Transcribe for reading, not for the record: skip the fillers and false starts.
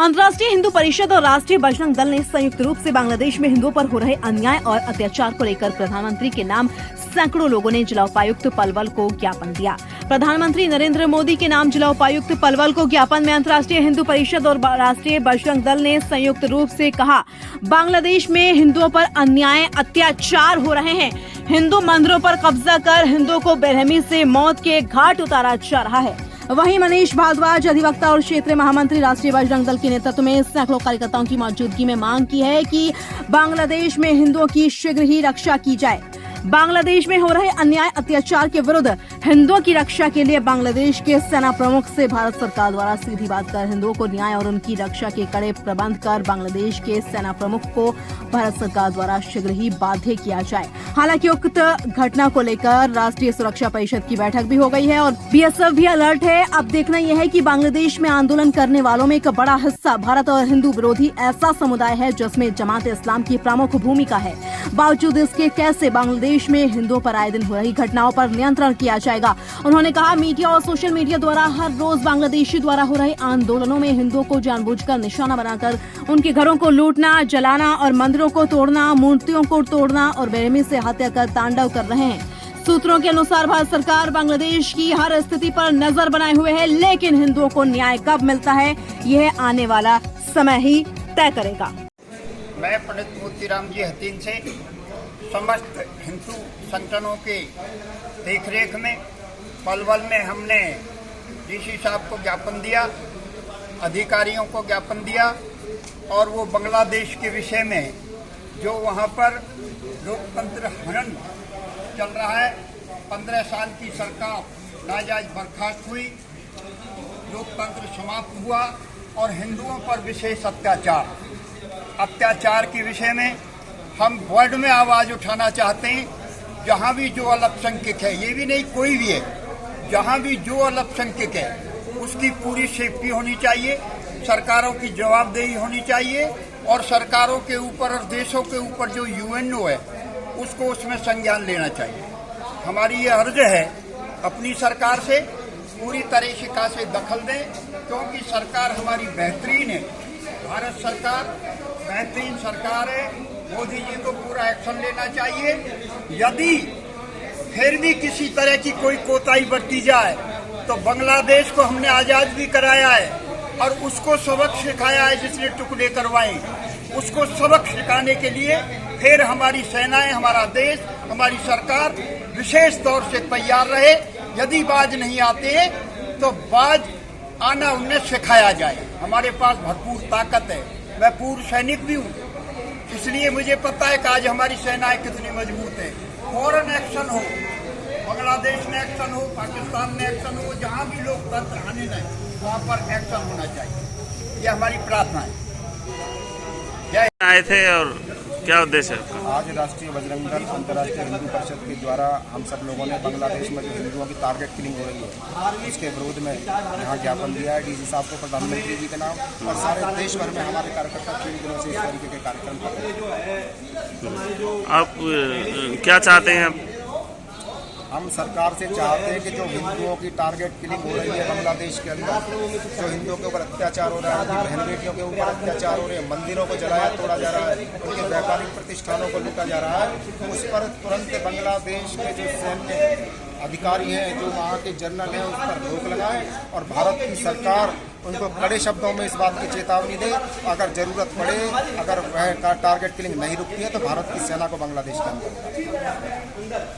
अंतर्राष्ट्रीय हिंदू परिषद और राष्ट्रीय बजरंग दल ने संयुक्त रूप से बांग्लादेश में हिंदुओं पर हो रहे अन्याय और अत्याचार को लेकर प्रधानमंत्री के नाम सैकड़ों लोगों ने जिला उपायुक्त पलवल को ज्ञापन दिया। प्रधानमंत्री नरेंद्र मोदी के नाम जिला उपायुक्त पलवल को ज्ञापन में अंतर्राष्ट्रीय हिंदू परिषद और राष्ट्रीय बजरंग दल ने संयुक्त रूप से कहा, बांग्लादेश में हिंदुओं पर अन्याय अत्याचार हो रहे हैं। हिंदू मंदिरों पर कब्जा कर हिंदुओं को बेरहमी से मौत के घाट उतारा जा रहा है। वहीं मनीष भारद्वाज अधिवक्ता और क्षेत्रीय महामंत्री राष्ट्रीय बजरंग दल के नेतृत्व में सैकड़ों कार्यकर्ताओं की मौजूदगी में मांग की है कि बांग्लादेश में हिंदुओं की शीघ्र ही रक्षा की जाए। बांग्लादेश में हो रहे अन्याय अत्याचार के विरुद्ध हिंदुओं की रक्षा के लिए बांग्लादेश के सेना प्रमुख से भारत सरकार द्वारा सीधी बात कर हिंदुओं को न्याय और उनकी रक्षा के कड़े प्रबंध कर बांग्लादेश के सेना प्रमुख को भारत सरकार द्वारा शीघ्र ही बाध्य किया जाए। हालांकि उक्त घटना को लेकर राष्ट्रीय सुरक्षा परिषद की बैठक भी हो गई है और बीएसएफ भी अलर्ट है। अब देखना यह है कि बांग्लादेश में आंदोलन करने वालों में एक बड़ा हिस्सा भारत और हिंदू विरोधी ऐसा समुदाय है जिसमें जमात इस्लाम की प्रमुख भूमिका है। बावजूद इसके कैसे बांग्लादेश में हिंदुओं पर आए दिन हो रही घटनाओं पर नियंत्रण किया जाएगा। उन्होंने कहा, मीडिया और सोशल मीडिया द्वारा हर रोज बांग्लादेशी द्वारा हो रहे आंदोलनों में हिंदुओं को जानबूझकर निशाना बनाकर उनके घरों को लूटना, जलाना और मंदिरों को तोड़ना, मूर्तियों को तोड़ना और बेरहमी से हत्या कर तांडव कर रहे हैं। सूत्रों के अनुसार भारत सरकार बांग्लादेश की हर स्थिति पर नजर बनाए हुए है, लेकिन हिंदुओं को न्याय कब मिलता है यह आने वाला समय ही तय करेगा। मैं पंडित मोतीराम जी हतीन से समस्त हिंदू संगठनों के देखरेख में पलवल में हमने डीसी साहब को ज्ञापन दिया, अधिकारियों को ज्ञापन दिया और वो बांग्लादेश के विषय में जो वहाँ पर लोकतंत्र हनन चल रहा है, 15 साल की सरकार नाजायज बर्खास्त हुई, लोकतंत्र समाप्त हुआ और हिंदुओं पर विशेष अत्याचार के विषय में हम वर्ल्ड में आवाज़ उठाना चाहते हैं। जहाँ भी जो अल्पसंख्यक है, ये भी नहीं कोई भी है, जहाँ भी जो अल्पसंख्यक है उसकी पूरी सेफ्टी होनी चाहिए, सरकारों की जवाबदेही होनी चाहिए और सरकारों के ऊपर और देशों के ऊपर जो यूएनओ है उसको उसमें संज्ञान लेना चाहिए। हमारी ये अर्ज है अपनी सरकार से पूरी तरीके से दखल दें, क्योंकि सरकार हमारी बेहतरीन है, भारत सरकार बेहतरीन सरकार है। मोदी जी को पूरा एक्शन लेना चाहिए। यदि फिर भी किसी तरह की कोई कोताही बरती जाए तो बांग्लादेश को हमने आज़ाद भी कराया है और उसको सबक सिखाया है, जिसने टुकड़े करवाए उसको सबक सिखाने के लिए फिर हमारी सेनाएं, हमारा देश, हमारी सरकार विशेष तौर से तैयार रहे। यदि बाज नहीं आते हैं तो बाज आना उन्हें सिखाया जाए। हमारे पास भरपूर ताकत है, मैं पूर्व सैनिक भी हूँ, इसलिए मुझे पता है कि आज हमारी सेनाएं कितनी मजबूत है। फौरन एक्शन हो, बांग्लादेश में एक्शन हो, पाकिस्तान में एक्शन हो, जहाँ भी लोकतंत्र आने नहीं वहाँ पर एक्शन होना चाहिए, ये हमारी प्रार्थना है। जय आए थे और क्या उद्देश्य है? आज राष्ट्रीय बजरंग दल अंतर्राष्ट्रीय हिंदू परिषद के द्वारा हम सब लोगों ने बांग्लादेश में जो हिंदुओं की टारगेट किलिंग हो रही है उसके विरोध में यहाँ ज्ञापन दिया है डीसी साहब को, प्रधानमंत्री जी के नाम, और सारे देश भर में हमारे कार्यकर्ता 3 दिनों से इस तरीके के कार्यक्रम कर रहे हैं। आप क्या चाहते हैं? हम सरकार से चाहते हैं कि जो हिंदुओं की टारगेट किलिंग हो रही है बांग्लादेश के अंदर, जो हिंदुओं के ऊपर अत्याचार हो रहा है, उनकी बहन बेटियों के ऊपर अत्याचार हो रहे हैं, मंदिरों को जलाया तोड़ा जा रहा है, उनके व्यापारिक प्रतिष्ठानों को लूटा जा रहा है, उस पर तुरंत बांग्लादेश के जो सैन्य अधिकारी हैं, जो वहाँ के जनरल हैं, उस पर रोक लगाए और भारत की सरकार उनको कड़े शब्दों में इस बात की चेतावनी दे, अगर जरूरत पड़े, अगर वह टारगेट किलिंग नहीं रुकती है तो भारत की सेना को बांग्लादेश के अंदर